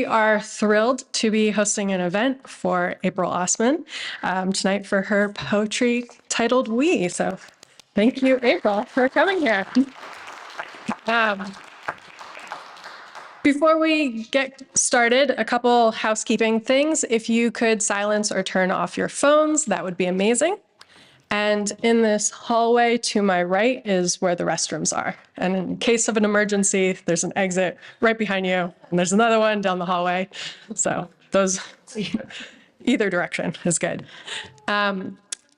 are thrilled to be hosting an event for April Ossmann tonight for her poetry titled We. So thank you, April, for coming here. Before we get started, a couple housekeeping things. If you could silence or turn off your phones, that would be amazing. And in this hallway to my right is where the restrooms are. And in case of an emergency, there's an exit right behind you, and there's another one down the hallway. So those, either direction is good.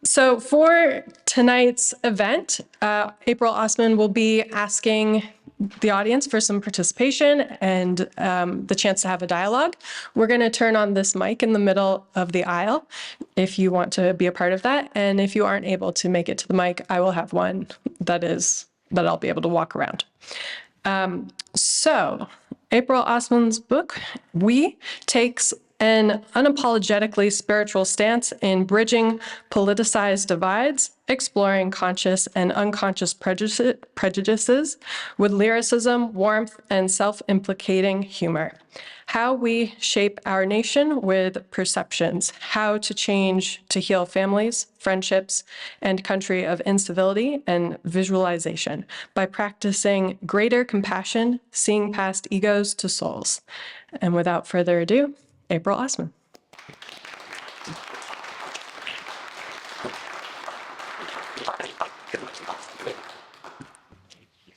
So for tonight's event, April Ossmann will be asking the audience for some participation and the chance to have a dialogue. We're going to turn on this mic in the middle of the aisle if you want to be a part of that. And if you aren't able to make it to the mic, I will have one that I'll be able to walk around. So April Ossmann's book, We, takes an unapologetically spiritual stance in bridging politicized divides, exploring conscious and unconscious prejudices with lyricism, warmth, and self-implicating humor. How we shape our nation with perceptions, how to change to heal families, friendships, and country of incivility and visualization by practicing greater compassion, seeing past egos to souls. And without further ado, April Ossmann.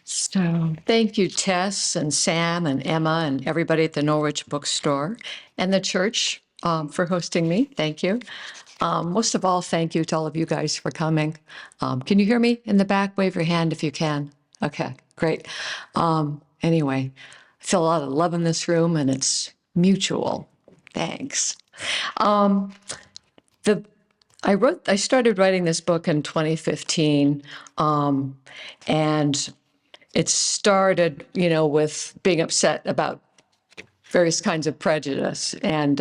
So thank you, Tess and Sam and Emma and everybody at the Norwich Bookstore and the church for hosting me. Thank you. Most of all, thank you to all of you guys for coming. Can you hear me in the back? Wave your hand if you can. Okay, great. Anyway, I feel a lot of love in this room and it's mutual. Thanks. I started writing this book in 2015, and it started, with being upset about various kinds of prejudice. And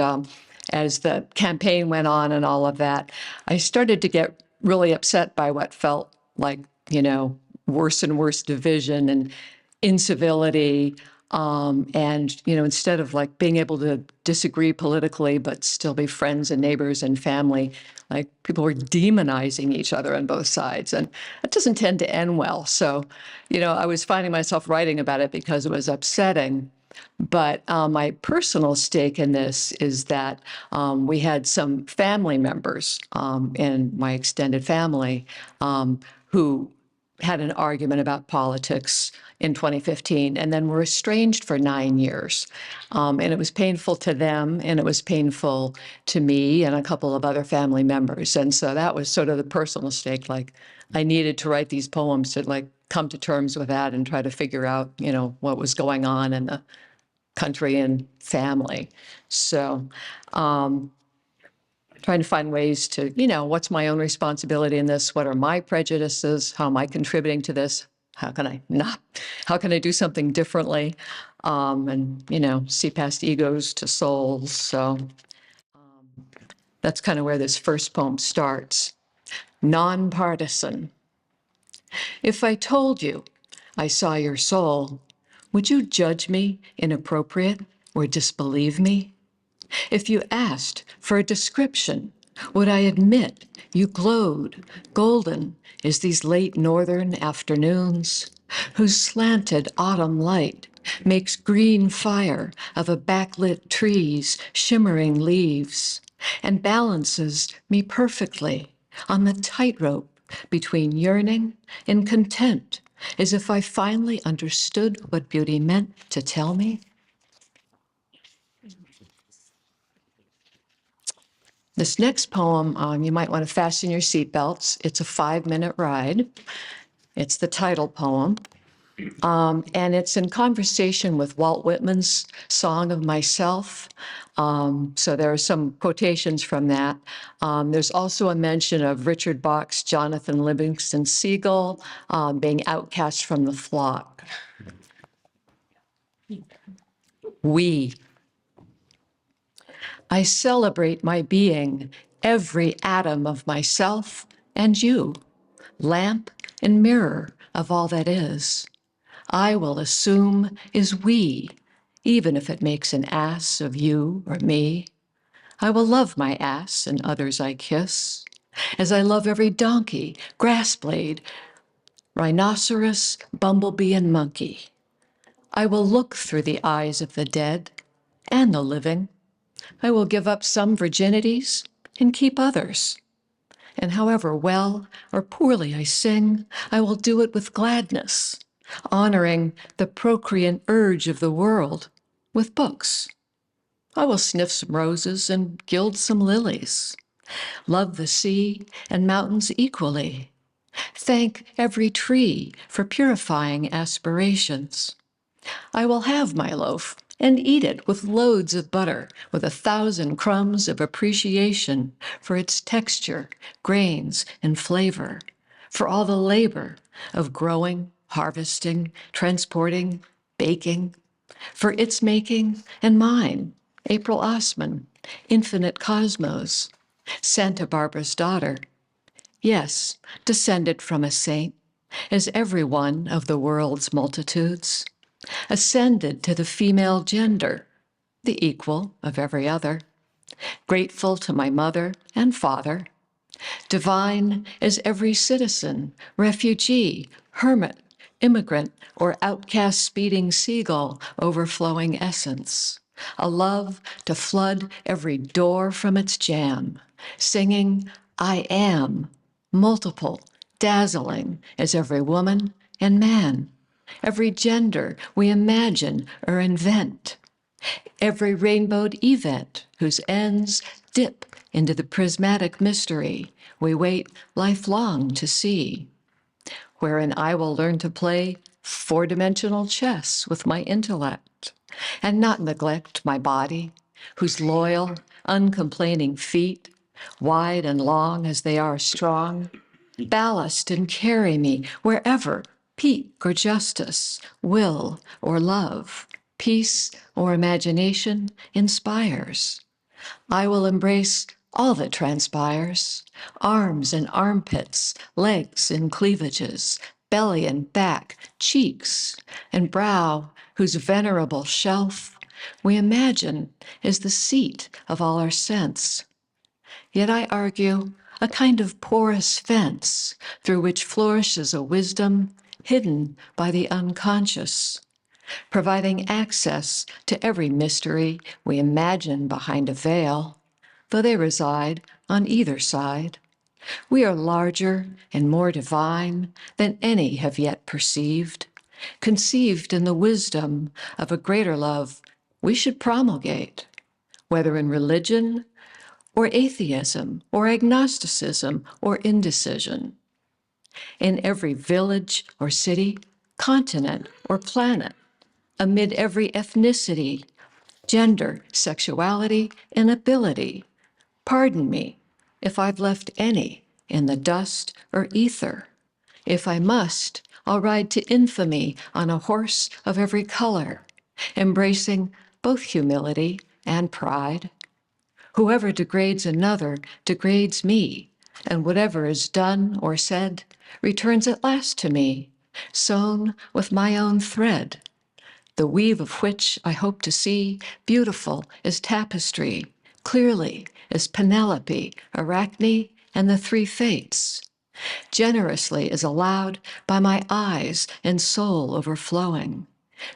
as the campaign went on and all of that, I started to get really upset by what felt like, worse and worse division and incivility. And, instead of like being able to disagree politically, but still be friends and neighbors and family, like people were demonizing each other on both sides. And that doesn't tend to end well. So, I was finding myself writing about it because it was upsetting. But my personal stake in this is that we had some family members in my extended family who had an argument about politics in 2015 and then were estranged for 9 years. And it was painful to them and it was painful to me and a couple of other family members. And so that was sort of the personal stake. Like I needed to write these poems to like come to terms with that and try to figure out, what was going on in the country and family. So trying to find ways to, what's my own responsibility in this? What are my prejudices? How am I contributing to this? How can I do something differently? And, see past egos to souls. So that's kind of where this first poem starts. Nonpartisan. If I told you I saw your soul, would you judge me inappropriate or disbelieve me? If you asked for a description, would I admit you glowed golden as these late northern afternoons, whose slanted autumn light makes green fire of a backlit tree's shimmering leaves and balances me perfectly on the tightrope between yearning and content, as if I finally understood what beauty meant to tell me? This next poem, you might want to fasten your seatbelts. It's a 5-minute ride. It's the title poem. And it's in conversation with Walt Whitman's Song of Myself. So there are some quotations from that. There's also a mention of Richard Bach's Jonathan Livingston Seagull being outcast from the flock. We. I celebrate my being, every atom of myself and you, lamp and mirror of all that is. I will assume is we, even if it makes an ass of you or me. I will love my ass and others I kiss, as I love every donkey, grass blade, rhinoceros, bumblebee, and monkey. I will look through the eyes of the dead and the living. I will give up some virginities and keep others. And however well or poorly I sing, I will do it with gladness, honoring the procreant urge of the world with books. I will sniff some roses and gild some lilies, love the sea and mountains equally, thank every tree for purifying aspirations. I will have my loaf and eat it with loads of butter, with 1,000 crumbs of appreciation for its texture, grains, and flavor, for all the labor of growing, harvesting, transporting, baking, for its making and mine, April Ossmann, Infinite Cosmos, Santa Barbara's daughter. Yes, descended from a saint, as every one of the world's multitudes, ascended to the female gender, the equal of every other, grateful to my mother and father, divine as every citizen, refugee, hermit, immigrant, or outcast speeding seagull overflowing essence, a love to flood every door from its jam, singing, I am, multiple, dazzling as every woman and man, every gender we imagine or invent, every rainbowed event whose ends dip into the prismatic mystery we wait lifelong to see, wherein I will learn to play four-dimensional chess with my intellect and not neglect my body, whose loyal, uncomplaining feet, wide and long as they are strong, ballast and carry me wherever pique or justice, will or love, peace or imagination inspires. I will embrace all that transpires, arms and armpits, legs and cleavages, belly and back, cheeks and brow, whose venerable shelf we imagine is the seat of all our sense. Yet I argue a kind of porous fence through which flourishes a wisdom hidden by the unconscious, providing access to every mystery we imagine behind a veil, though they reside on either side. We are larger and more divine than any have yet perceived, conceived in the wisdom of a greater love we should promulgate, whether in religion or atheism or agnosticism or indecision. In every village or city, continent or planet, amid every ethnicity, gender, sexuality, and ability. Pardon me if I've left any in the dust or ether. If I must, I'll ride to infamy on a horse of every color, embracing both humility and pride. Whoever degrades another degrades me, and whatever is done or said returns at last to me, sewn with my own thread, the weave of which I hope to see beautiful as tapestry, clearly as Penelope, Arachne, and the three fates, generously as allowed by my eyes and soul overflowing,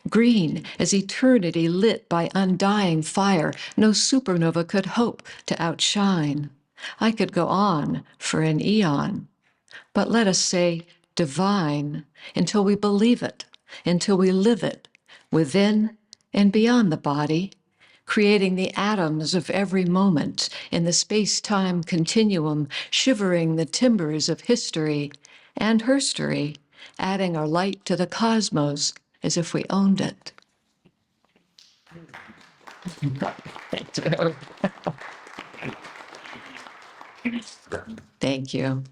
green as eternity lit by undying fire no supernova could hope to outshine. I could go on for an eon, but let us say divine until we believe it, until we live it, within and beyond the body, creating the atoms of every moment in the space-time continuum, shivering the timbers of history and herstory, adding our light to the cosmos as if we owned it. Thank you.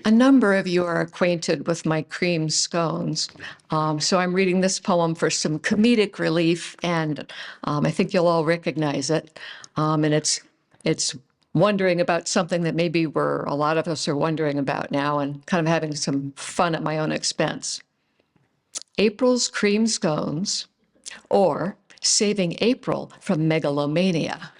A number of you are acquainted with my cream scones, so I'm reading this poem for some comedic relief, and I think you'll all recognize it. And it's wondering about something that maybe a lot of us are wondering about now, and kind of having some fun at my own expense. April's cream scones Or saving April from megalomania.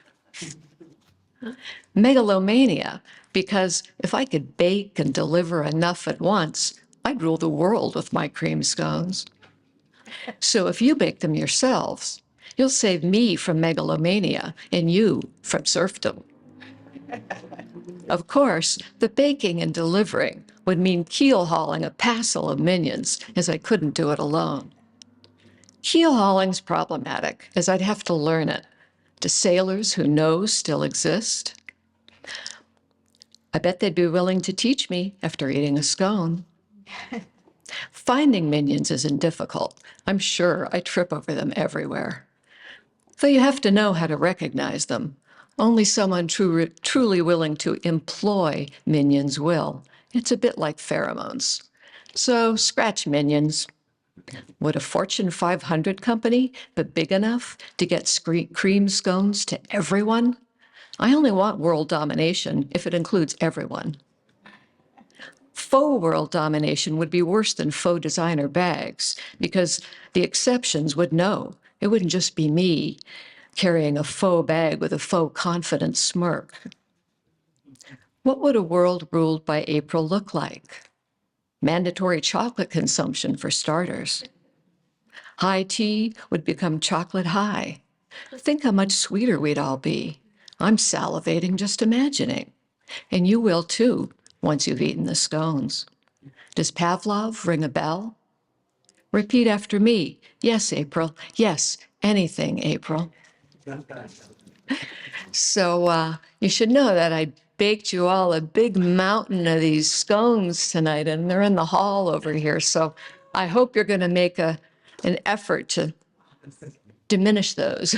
Megalomania, because if I could bake and deliver enough at once, I'd rule the world with my cream scones. So if you bake them yourselves, you'll save me from megalomania and you from serfdom. Of course, the baking and delivering would mean keel hauling a passel of minions, as I couldn't do it alone. Keel hauling's problematic, as I'd have to learn it. Do sailors who know still exist? I bet they'd be willing to teach me after eating a scone. Finding minions isn't difficult. I'm sure I trip over them everywhere. Though you have to know how to recognize them. Only someone truly willing to employ minions will. It's a bit like pheromones. So scratch minions. Would a Fortune 500 company be big enough to get cream scones to everyone? I only want world domination if it includes everyone. Faux world domination would be worse than faux designer bags because the exceptions would know. It wouldn't just be me carrying a faux bag with a faux confident smirk. What would a world ruled by April look like? Mandatory chocolate consumption for starters. High tea would become chocolate high. Think how much sweeter we'd all be. I'm salivating just imagining. And you will too, once you've eaten the scones. Does Pavlov ring a bell? Repeat after me. Yes, April. Yes, anything, April. So you should know that I baked you all a big mountain of these scones tonight, and they're in the hall over here. So I hope you're going to make an effort to diminish those.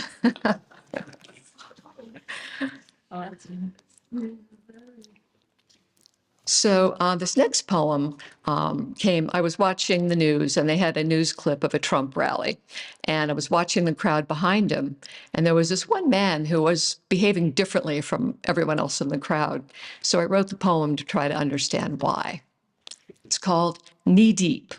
So this next poem I was watching the news and they had a news clip of a Trump rally. And I was watching the crowd behind him. And there was this one man who was behaving differently from everyone else in the crowd. So I wrote the poem to try to understand why. It's called Knee Deep.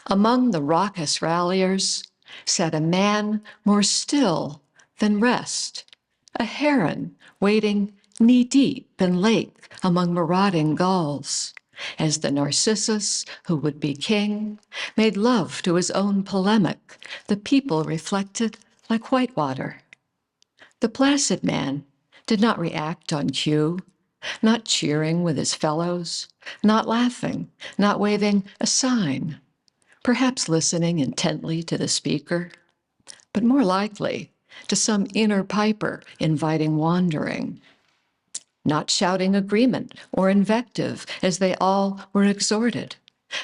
Among the raucous ralliers sat a man more still than rest, a heron waiting knee-deep in lake among marauding gulls, as the Narcissus, who would be king, made love to his own polemic, the people reflected like whitewater. The placid man did not react on cue, not cheering with his fellows, not laughing, not waving a sign, perhaps listening intently to the speaker, but more likely to some inner piper inviting wandering, not shouting agreement or invective as they all were exhorted,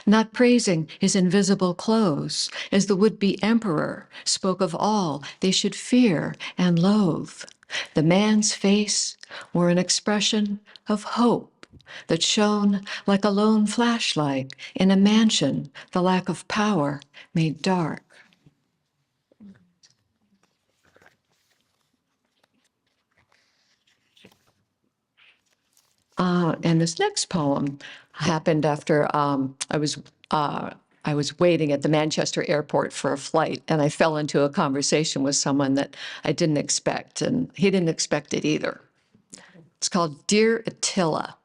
not praising his invisible clothes as the would-be emperor spoke of all they should fear and loathe. The man's face wore an expression of hope that shone like a lone flashlight in a mansion the lack of power made dark. And this next poem happened after I was waiting at the Manchester airport for a flight, and I fell into a conversation with someone that I didn't expect, and he didn't expect it either. It's called Dear Attila.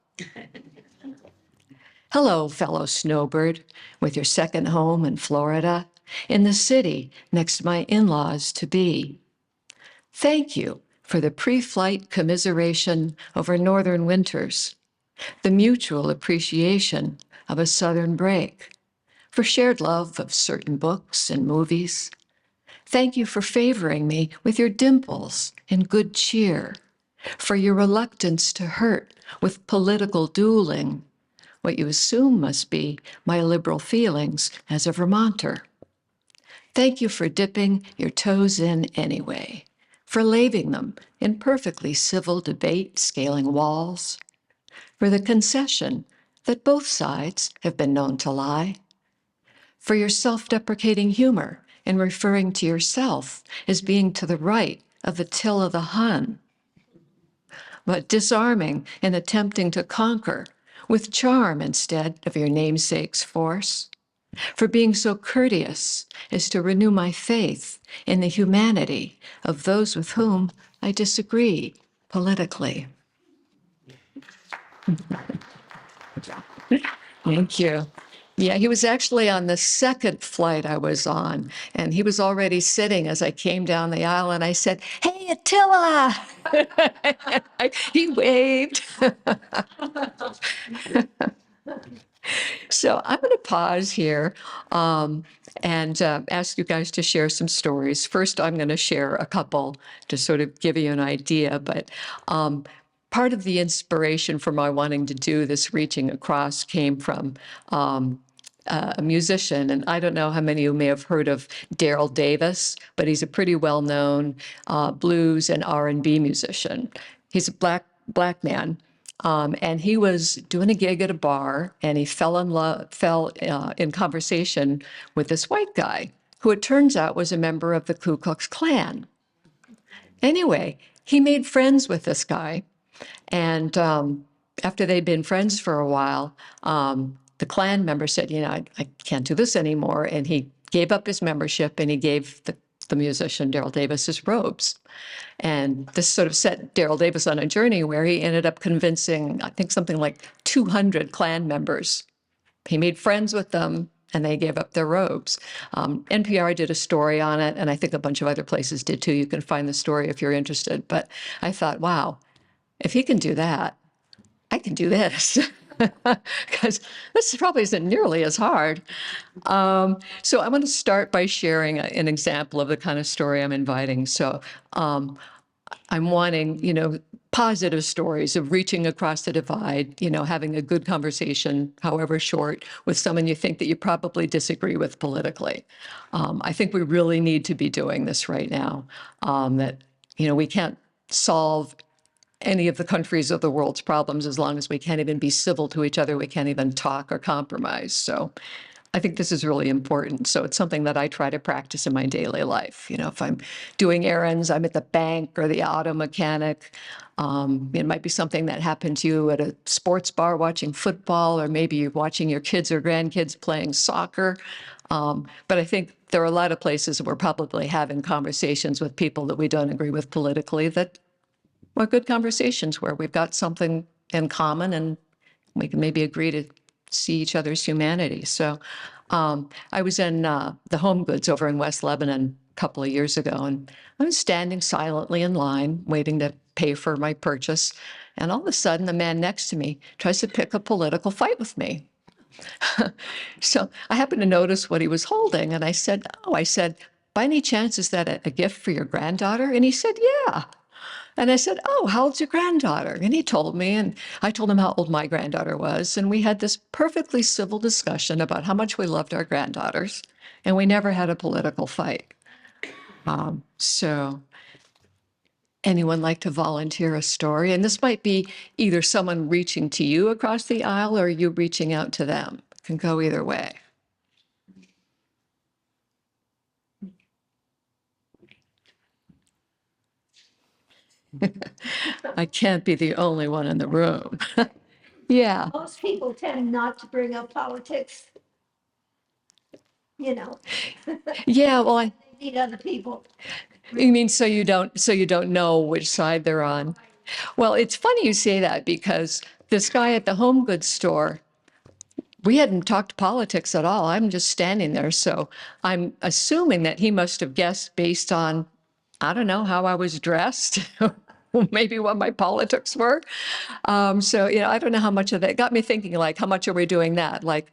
Hello, fellow snowbird, with your second home in Florida, in the city next to my in-laws to be. Thank you for the pre-flight commiseration over northern winters, the mutual appreciation of a southern break, for shared love of certain books and movies. Thank you for favoring me with your dimples and good cheer, for your reluctance to hurt with political dueling, what you assume must be my liberal feelings as a Vermonter. Thank you for dipping your toes in anyway, for laving them in perfectly civil debate scaling walls, for the concession that both sides have been known to lie, for your self-deprecating humor in referring to yourself as being to the right of Attila the Hun, but disarming in attempting to conquer with charm instead of your namesake's force, for being so courteous as to renew my faith in the humanity of those with whom I disagree politically. Thank you. Yeah, he was actually on the second flight I was on, and he was already sitting as I came down the aisle, and I said, "Hey, Attila!" He waved. So I'm going to pause here and ask you guys to share some stories. First, I'm going to share a couple to sort of give you an idea, but part of the inspiration for my wanting to do this reaching across came from a musician, and I don't know how many of you may have heard of Daryl Davis, but he's a pretty well-known blues and R&B musician. He's a black man, and he was doing a gig at a bar, and he fell in conversation with this white guy, who it turns out was a member of the Ku Klux Klan. Anyway, he made friends with this guy, and after they'd been friends for a while, the Klan member said, I can't do this anymore. And he gave up his membership, and he gave the musician, Daryl Davis, his robes. And this sort of set Daryl Davis on a journey where he ended up convincing, I think, something like 200 Klan members. He made friends with them, and they gave up their robes. NPR did a story on it, and I think a bunch of other places did too. You can find the story if you're interested. But I thought, wow, if he can do that, I can do this. Because this probably isn't nearly as hard. So I want to start by sharing an example of the kind of story I'm inviting. So I'm wanting, positive stories of reaching across the divide, having a good conversation, however short, with someone you think that you probably disagree with politically. I think we really need to be doing this right now. We can't solve any of the countries of the world's problems as long as we can't even be civil to each other. We can't even talk or compromise. So I think this is really important. So it's something that I try to practice in my daily life. If I'm doing errands, I'm at the bank or the auto mechanic. It might be something that happened to you at a sports bar watching football, or maybe you're watching your kids or grandkids playing soccer. But I think there are a lot of places we're probably having conversations with people that we don't agree with politically that are good conversations where we've got something in common and we can maybe agree to see each other's humanity. So I was in the Home Goods over in West Lebanon a couple of years ago, and I was standing silently in line waiting to pay for my purchase. And all of a sudden, the man next to me tries to pick a political fight with me. So I happened to notice what he was holding, and I said, by any chance, is that a gift for your granddaughter? And he said, yeah. And I said, oh, how old's your granddaughter? And he told me, and I told him how old my granddaughter was. And we had this perfectly civil discussion about how much we loved our granddaughters. And we never had a political fight. So anyone like to volunteer a story? And this might be either someone reaching to you across the aisle or you reaching out to them. It can go either way. I can't be the only one in the room. Yeah. Most people tend not to bring up politics. Yeah, well, They need other people. you mean so you don't know which side they're on? Well, it's funny you say that because this guy at the home goods store, we hadn't talked politics at all. I'm just standing there. So I'm assuming that he must have guessed based on, I don't know, how I was dressed, maybe what my politics were. So, I don't know how much of that got me thinking, like, how much are we doing that? Like,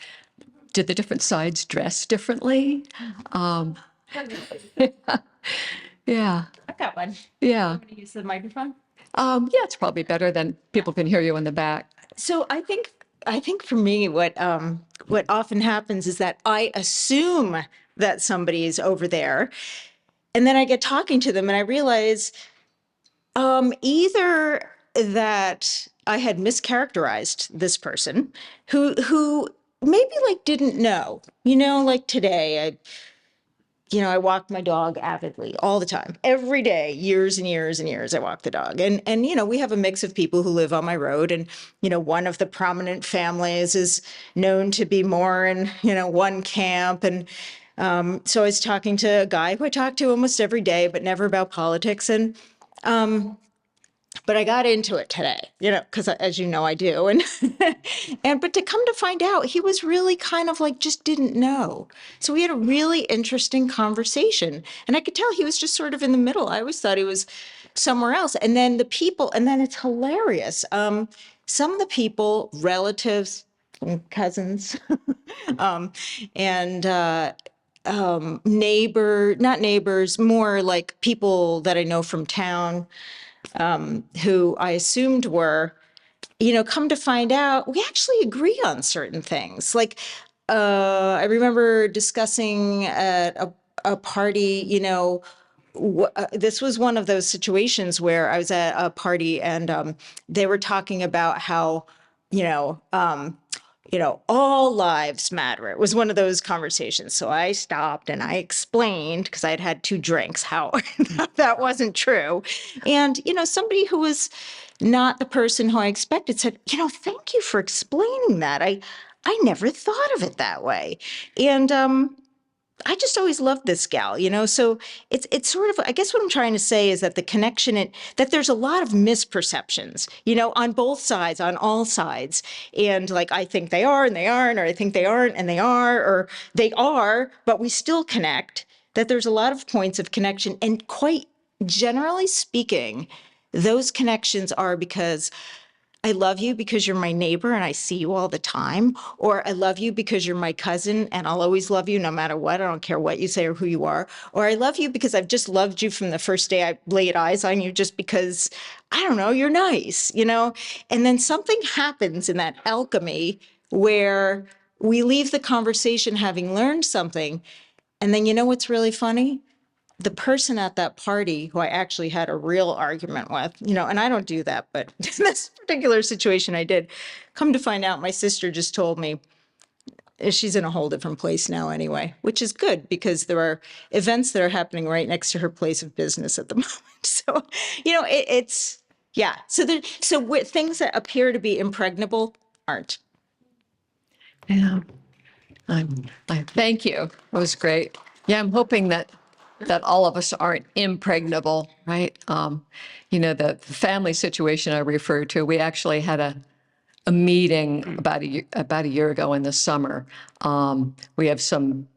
did the different sides dress differently? Yeah. I've got one. Yeah. I'm going to use the microphone. Yeah, it's probably better than people can hear you in the back. So I think for me, what often happens is that I assume that somebody is over there, and then I get talking to them, and I realize either that I had mischaracterized this person, who maybe like didn't know, like today I walk my dog avidly all the time, every day, years and years and years. I walk the dog, and we have a mix of people who live on my road, and one of the prominent families is known to be more in one camp, and so I was talking to a guy who I talk to almost every day, but never about politics, and but I got into it today, because as you know, I do. And, but to come to find out, he was really kind of like, just didn't know. So we had a really interesting conversation, and I could tell he was just sort of in the middle. I always thought he was somewhere else. And then and then it's hilarious. Some of the people, relatives, cousins, and, not neighbors, more like people that I know from town, who I assumed were, come to find out, we actually agree on certain things. Like, I remember discussing at a party, this was one of those situations where I was at a party and they were talking about how, all lives matter. It was one of those conversations. So I stopped and I explained, because I had had 2 drinks, how that wasn't true. And, somebody who was not the person who I expected said, thank you for explaining that. I never thought of it that way. And I just always loved this gal, so it's sort of, I guess what I'm trying to say is that the connection, that there's a lot of misperceptions, on both sides, on all sides. And like, I think they are and they aren't, or I think they aren't and they are, or they are, but we still connect, that there's a lot of points of connection. And quite generally speaking, those connections are because I love you because you're my neighbor and I see you all the time, or I love you because you're my cousin and I'll always love you no matter what. I don't care what you say or who you are. Or I love you because I've just loved you from the first day I laid eyes on you, just because, I don't know, you're nice, And then something happens in that alchemy where we leave the conversation having learned something. And then what's really funny? The person at that party who I actually had a real argument with, and I don't do that, but in this particular situation I did, come to find out my sister just told me she's in a whole different place now anyway, which is good because there are events that are happening right next to her place of business at the moment. So, it's, yeah. So things that appear to be impregnable aren't. Yeah. I thank you. It was great. Yeah, I'm hoping that all of us aren't impregnable, right? The family situation I referred to, we actually had a meeting about a year ago in the summer. We have some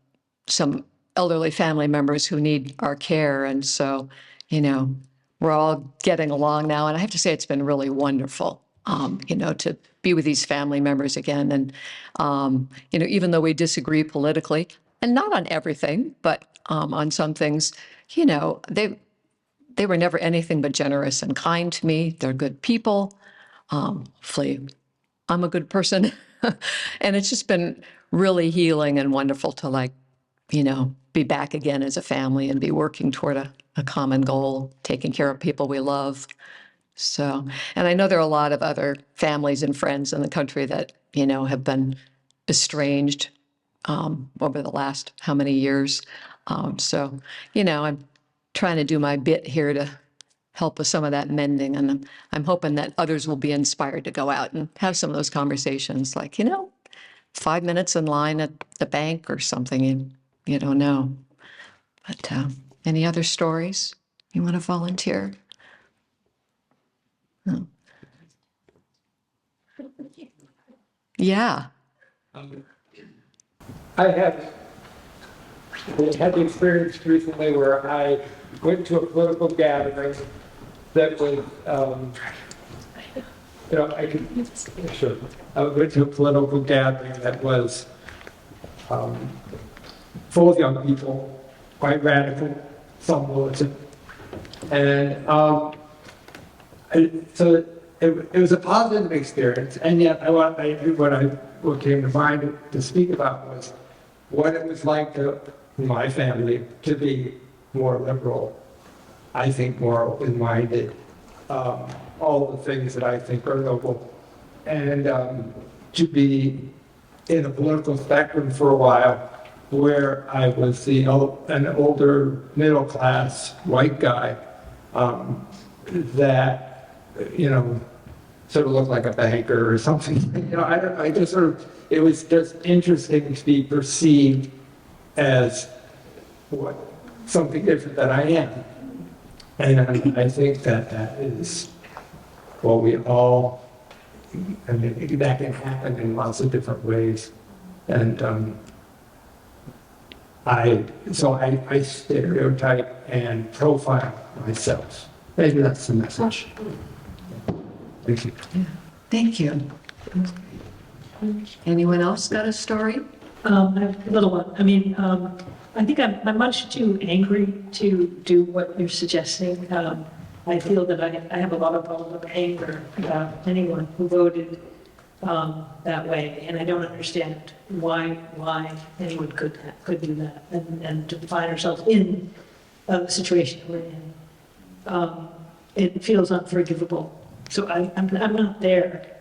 elderly family members who need our care, and so we're all getting along now. And I have to say, it's been really wonderful, to be with these family members again. And even though we disagree politically, and not on everything, but on some things, they were never anything but generous and kind to me. They're good people. Hopefully, I'm a good person. And it's just been really healing and wonderful to be back again as a family and be working toward a common goal, taking care of people we love. So, and I know there are a lot of other families and friends in the country that, have been estranged over the last how many years. So, I'm trying to do my bit here to help with some of that mending. And I'm hoping that others will be inspired to go out and have some of those conversations, like, 5 minutes in line at the bank or something. You don't know. But any other stories you want to volunteer? No. Yeah. I had the experience recently where I went to a political gathering that was, sure. I went to a political gathering that was full of young people, quite radical, some militant. And so it was a positive experience, and yet what came to mind to speak about was what it was like for my family to be more liberal, I think more open-minded, all the things that I think are noble, and to be in a political spectrum for a while where I was an older middle-class white guy that, sort of looked like a banker or something. I don't know, I just sort of, it was just interesting to be perceived as something different than I am. And I think that is what we all, I mean, that can happen in lots of different ways. And I stereotype and profile myself. Maybe that's the message. Thank you. Thank you. Anyone else got a story? I have a little one. I mean, I think I'm much too angry to do what you're suggesting. I feel that I have a lot of anger about anyone who voted that way, and I don't understand why anyone could do that, and to find ourselves in the situation we're in. It feels unforgivable. So I'm not there.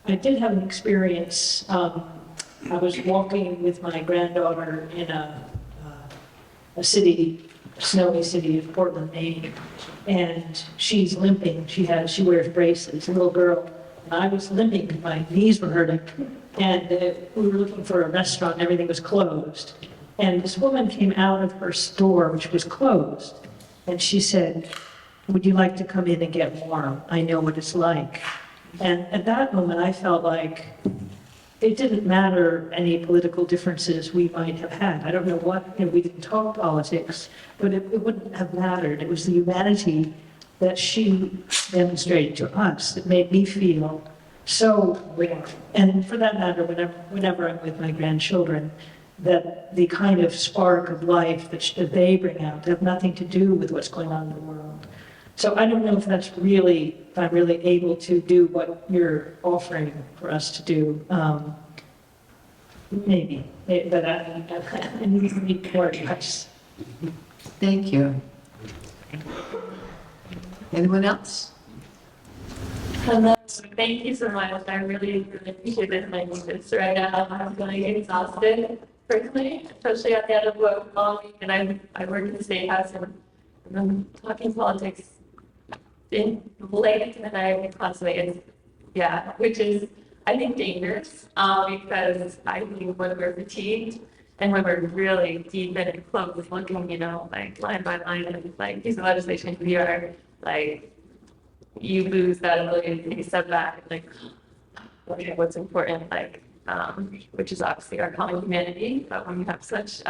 I did have an experience. I was walking with my granddaughter in a snowy city of Portland, Maine, and she's limping. She wears braces, a little girl. And I was limping, my knees were hurting, and we were looking for a restaurant, and everything was closed. And this woman came out of her store, which was closed, and she said, "Would you like to come in and get warm? I know what it's like." And at that moment, I felt like it didn't matter any political differences we might have had. I don't know what, we didn't talk politics, but it wouldn't have mattered. It was the humanity that she demonstrated to us that made me feel so real. And for that matter, whenever I'm with my grandchildren, that the kind of spark of life that they bring out have nothing to do with what's going on in the world. So I don't know if I'm really able to do what you're offering for us to do. Maybe, but I need more advice. Thank you. Anyone else? Hello, thank you so much. I really appreciate this. My this right now. I'm feeling exhausted personally, especially at the end of work long week, and I work in the state house and I'm talking politics in late into the night constantly. Which is I think dangerous because I think when we're fatigued and when we're really deep in and close looking, like line by line and like piece of legislation, we are like you lose that ability to take a step back and like, okay, what's important, like, which is obviously our common humanity, but when you have such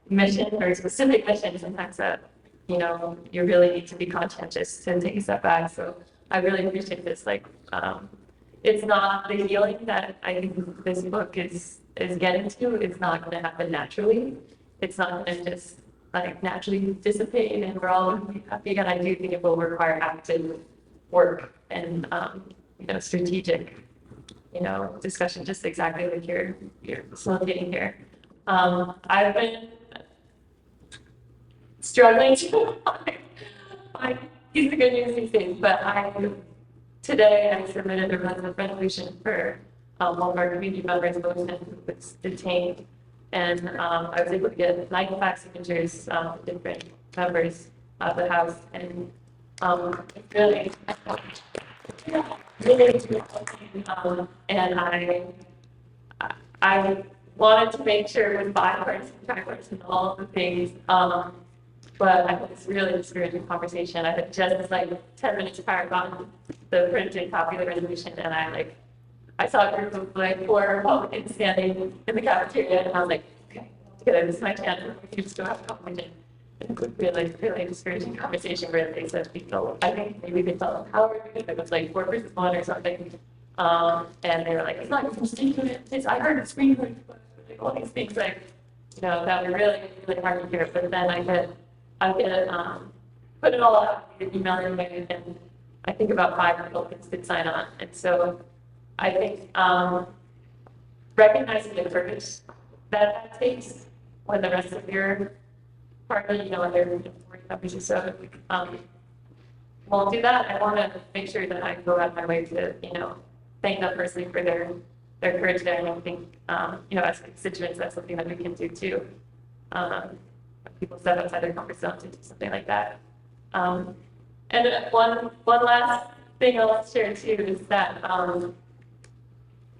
mission or specific mission, sometimes that, you really need to be conscientious and take a step back. So I really appreciate this. Like, it's not the healing that I think this book is getting to. It's not going to happen naturally. It's not going to just like naturally dissipate and we're all happy again. I do think it will require active work and strategic discussion, just exactly like you're facilitating here. I've been struggling to find these are good news these days, but today I submitted a resolution for one of our community members who was detained. And I was able to get 95 signatures from different members of the House, and really, and I wanted to make sure it was bipartisan, tripartisan, all of the things. But I had this really discouraging conversation. I had just like 10 minutes prior gotten the printed copy of the resolution, and I saw a group of like 4 Republicans standing in the cafeteria, and I was like, okay, together, this is my chance. We just go have a conversation. And it would be like really discouraging conversation where they said I think maybe they felt empowered because it was like 4 versus 1 or something. And they were like, it's not your constituent. I heard it screaming, like all these things like, that were really, really hard to hear. But then I get put it all out, email it, and I think about 5 Republicans did sign on. And so I think recognizing the courage that takes when the rest of your party, other 40 countries or so, won't do that. I want to make sure that I go out of my way to, thank them personally for their their courage there. And I think, as constituents, that's something that we can do too. When people step outside their comfort zone to do something like that. And one last thing I'll share too is that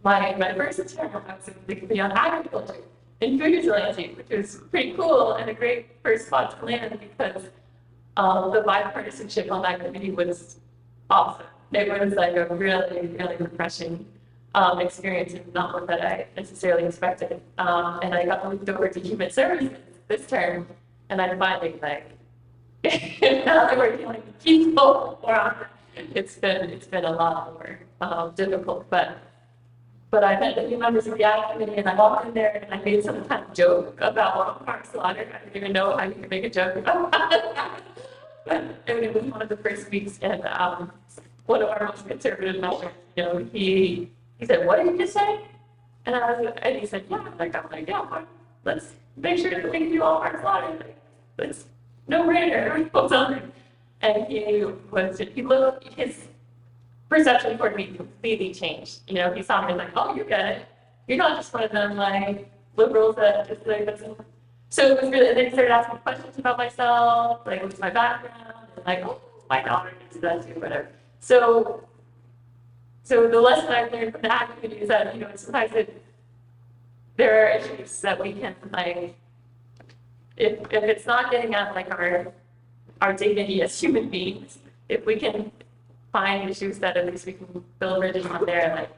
my first term I was going to be on agriculture and food resiliency, which was pretty cool and a great first spot to land because the bipartisanship on that committee was awesome. It was like a really, really refreshing experience and not one that I necessarily expected. And I got moved over to human services this term, and I'm finding like now that we're dealing with people more often, it's been a lot more difficult, but I met the new members of the ag committee, and I walked in there and I made some kind of joke about farm slaughter. I didn't even know how you could make a joke about that. But it was one of the first weeks, and one of our most conservative members, he said, "What did you just say?" And he said, "Yeah." I'm like, "Yeah, fine. Let's make sure that we can do all farm slaughter. Like, let's no brainer." And his perception toward me completely changed. He saw me like, "Oh, you get it. You're not just one of them like liberals that just like this." So it was really. And then he started asking questions about myself, like what's my background, and like, "Oh, my daughter does that too, whatever." So the lesson I've learned from the ag community is that sometimes there are issues that we can like. If it's not getting at like our dignity as human beings, if we can find issues that at least we can build bridges on there, like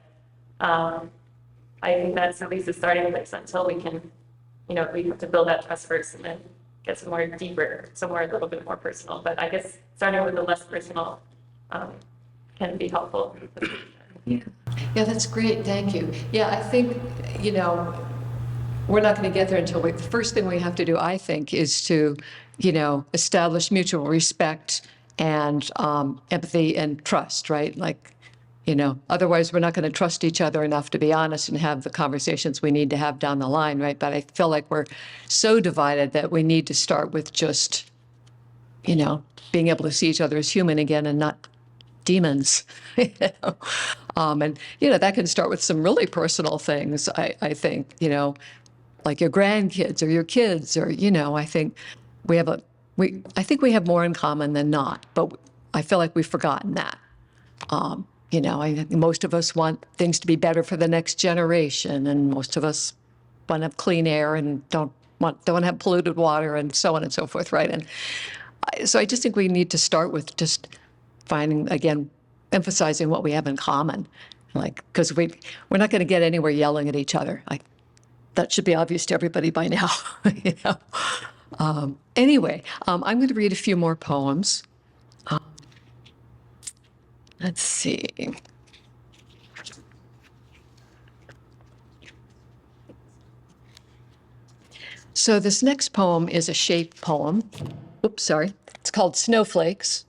I think that's at least a starting place until we can, we have to build that trust first and then get somewhere deeper, somewhere a little bit more personal. But I guess starting with the less personal can be helpful. Yeah, that's great. Thank you. Yeah, I think, we're not going to get there until the first thing we have to do, I think, is to, establish mutual respect and empathy and trust, right? Like, otherwise we're not going to trust each other enough to be honest and have the conversations we need to have down the line, right? But I feel like we're so divided that we need to start with just, being able to see each other as human again and not demons. And that can start with some really personal things. I think like your grandkids or your kids, or I think we have more in common than not. But I feel like we've forgotten that. I think most of us want things to be better for the next generation, and most of us want to have clean air and don't want to have polluted water, and so on and so forth, right? And so I just think we need to start with just finding, again, emphasizing what we have in common, like, because we're not going to get anywhere yelling at each other. That should be obvious to everybody by now. Anyway, I'm going to read a few more poems. Let's see. So this next poem is a shape poem. Oops, sorry. It's called Snowflakes.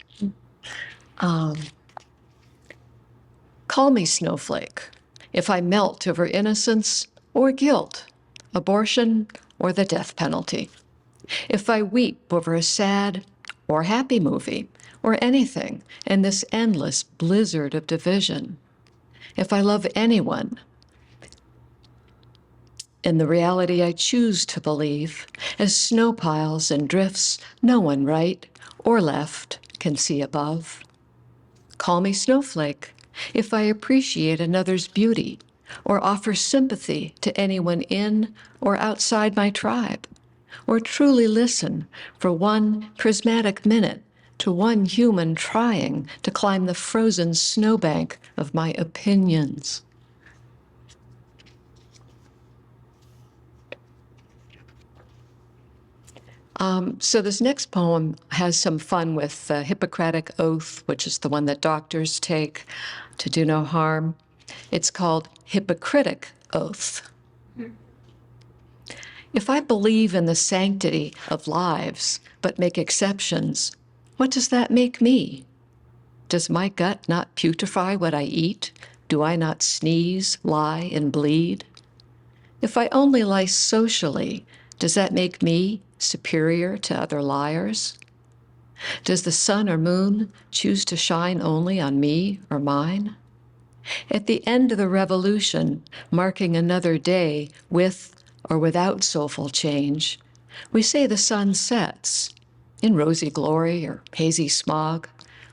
Call me snowflake if I melt over innocence or guilt, abortion or the death penalty. If I weep over a sad or happy movie or anything in this endless blizzard of division. If I love anyone in the reality I choose to believe, as snow piles and drifts no one right or left can see above. Call me snowflake if I appreciate another's beauty or offer sympathy to anyone in or outside my tribe, or truly listen for one prismatic minute to one human trying to climb the frozen snowbank of my opinions. So this next poem has some fun with the Hippocratic Oath, which is the one that doctors take to do no harm. It's called Hypocritic Oath. If I believe in the sanctity of lives, but make exceptions, what does that make me? Does my gut not putrefy what I eat? Do I not sneeze, lie, and bleed? If I only lie socially, does that make me superior to other liars? Does the sun or moon choose to shine only on me or mine? At the end of the revolution, marking another day with or without soulful change, we say the sun sets in rosy glory or hazy smog,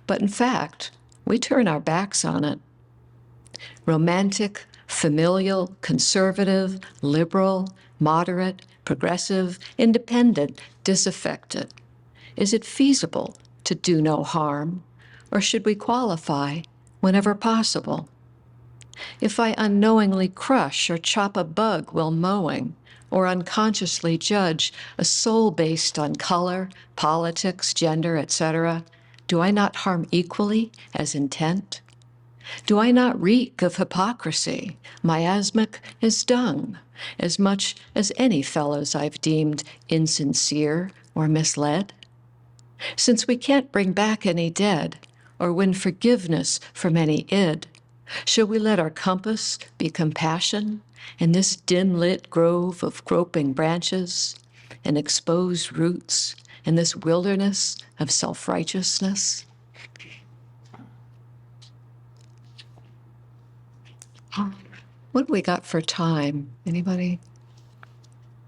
but in fact, we turn our backs on it. Romantic, familial, conservative, liberal, moderate, progressive, independent, disaffected. Is it feasible to do no harm, or should we qualify whenever possible? If I unknowingly crush or chop a bug while mowing, or unconsciously judge a soul based on color, politics, gender, etc., do I not harm equally as intent? Do I not reek of hypocrisy, miasmic as dung, as much as any fellows I've deemed insincere or misled? Since we can't bring back any dead or win forgiveness from any id, shall we let our compass be compassion in this dim-lit grove of groping branches and exposed roots in this wilderness of self-righteousness? What do we got for time? Anybody?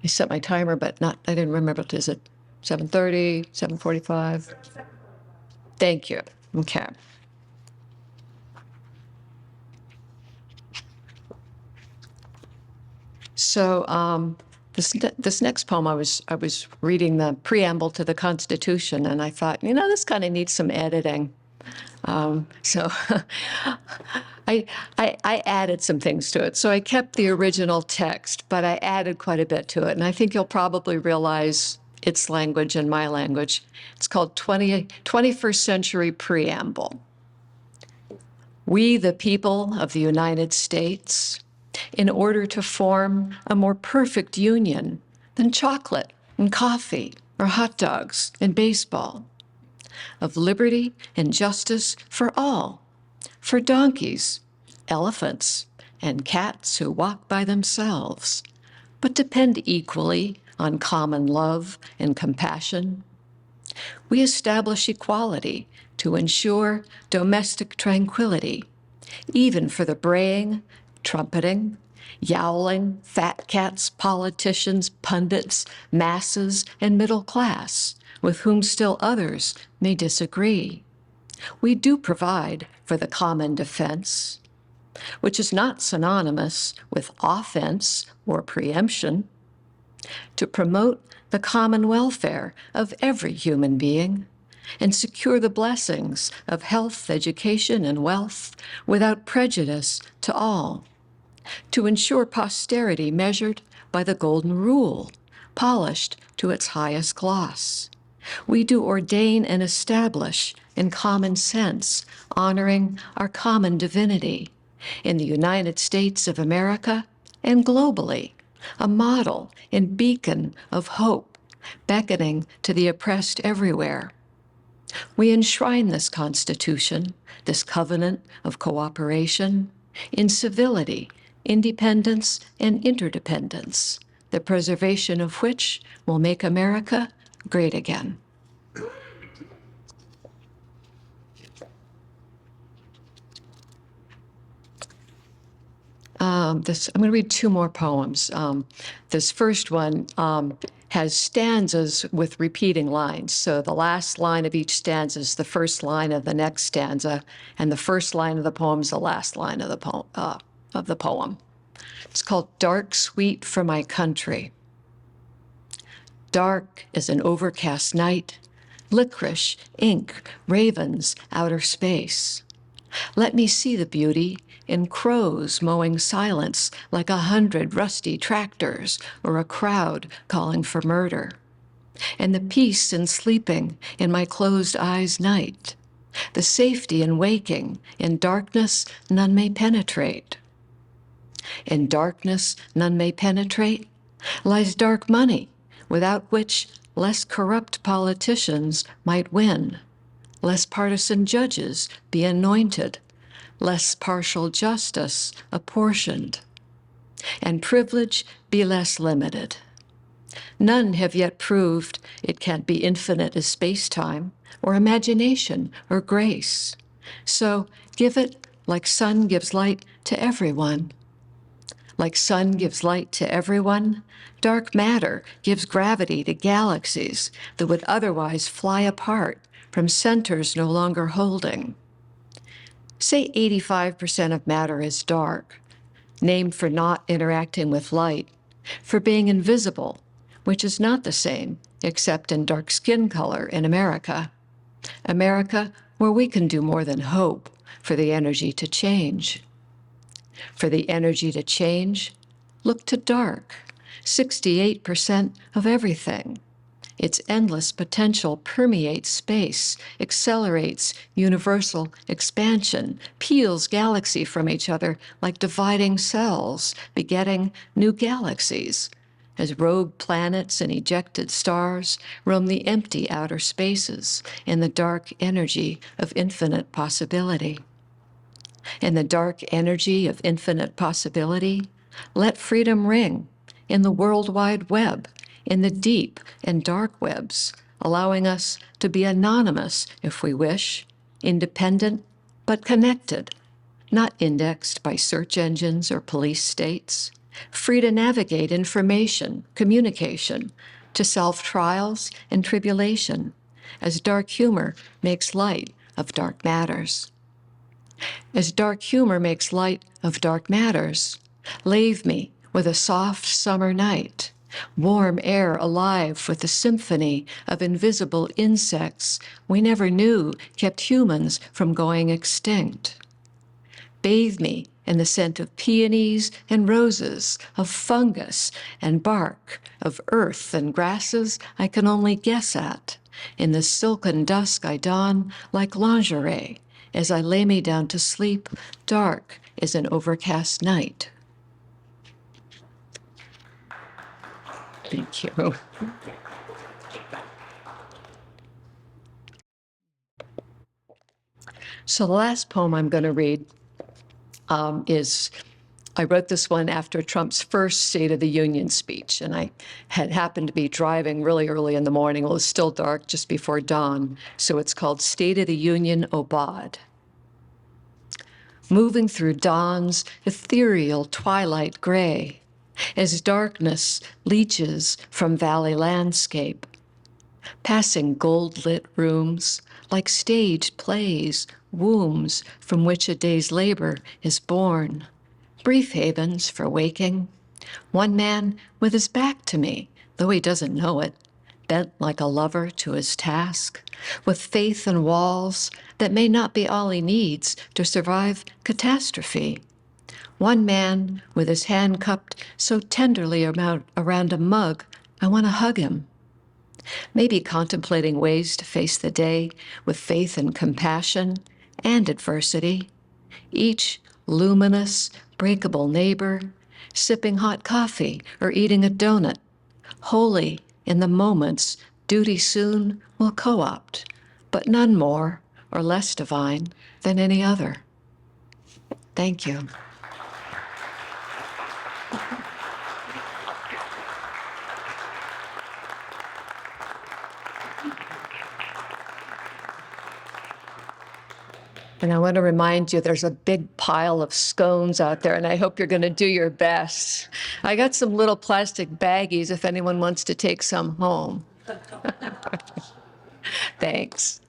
I set my timer, but I didn't remember. Is it 7:30, 7:45? Thank you. Okay. So this next poem, I was reading the preamble to the Constitution, and I thought, this kind of needs some editing. So I added some things to it. So I kept the original text, but I added quite a bit to it. And I think you'll probably realize its language and my language. It's called 21st Century Preamble. We, the people of the United States, in order to form a more perfect union than chocolate and coffee or hot dogs and baseball, of liberty and justice for all, for donkeys, elephants, and cats who walk by themselves, but depend equally on common love and compassion. We establish equality to ensure domestic tranquility, even for the braying, trumpeting, yowling, fat cats, politicians, pundits, masses, and middle class, with whom still others may disagree. We do provide for the common defense, which is not synonymous with offense or preemption, to promote the common welfare of every human being and secure the blessings of health, education, and wealth without prejudice to all, to ensure posterity measured by the golden rule, polished to its highest gloss. We do ordain and establish in common sense, honoring our common divinity in the United States of America and globally, a model and beacon of hope, beckoning to the oppressed everywhere. We enshrine this Constitution, this covenant of cooperation, in civility, independence, and interdependence, the preservation of which will make America great again. I'm going to read two more poems. This first one has stanzas with repeating lines. So the last line of each stanza is the first line of the next stanza, and the first line of the poem is the last line of the poem. It's called Dark Sweet for My Country. Dark as an overcast night, licorice, ink, ravens, outer space. Let me see the beauty in crows mowing silence like 100 rusty tractors or a crowd calling for murder. And the peace in sleeping in my closed eyes night. The safety in waking in darkness none may penetrate. In darkness none may penetrate lies dark money, without which less corrupt politicians might win, less partisan judges be anointed, less partial justice apportioned, and privilege be less limited. None have yet proved it can't be infinite as space-time, or imagination, or grace. So give it like sun gives light to everyone. Like sun gives light to everyone, dark matter gives gravity to galaxies that would otherwise fly apart from centers no longer holding. Say 85% of matter is dark, named for not interacting with light, for being invisible, which is not the same except in dark skin color in America. America, where we can do more than hope for the energy to change. For the energy to change, look to dark, 68% of everything. Its endless potential permeates space, accelerates universal expansion, peels galaxy from each other like dividing cells, begetting new galaxies, as rogue planets and ejected stars roam the empty outer spaces in the dark energy of infinite possibility. In the dark energy of infinite possibility, let freedom ring in the World Wide Web, in the deep and dark webs, allowing us to be anonymous if we wish, independent but connected, not indexed by search engines or police states, free to navigate information, communication, to solve trials and tribulation, as dark humor makes light of dark matters. As dark humor makes light of dark matters, lave me with a soft summer night, warm air alive with the symphony of invisible insects we never knew kept humans from going extinct. Bathe me in the scent of peonies and roses, of fungus and bark, of earth and grasses I can only guess at. In the silken dusk I don like lingerie, as I lay me down to sleep, dark as an overcast night. Thank you. So the last poem I'm going to read is, I wrote this one after Trump's first State of the Union speech, and I had happened to be driving really early in the morning. Well, it was still dark just before dawn, so it's called State of the Union Obad. Moving through dawn's ethereal twilight gray, as darkness leaches from valley landscape, passing gold-lit rooms like staged plays, wombs from which a day's labor is born, brief havens for waking. One man with his back to me, though he doesn't know it, bent like a lover to his task, with faith in walls that may not be all he needs to survive catastrophe. One man with his hand cupped so tenderly around a mug, I want to hug him. Maybe contemplating ways to face the day with faith and compassion and adversity. Each luminous, breakable neighbor, sipping hot coffee or eating a donut, holy in the moments duty soon will co-opt, but none more or less divine than any other. Thank you. And I want to remind you, there's a big pile of scones out there, and I hope you're going to do your best. I got some little plastic baggies if anyone wants to take some home. Thanks.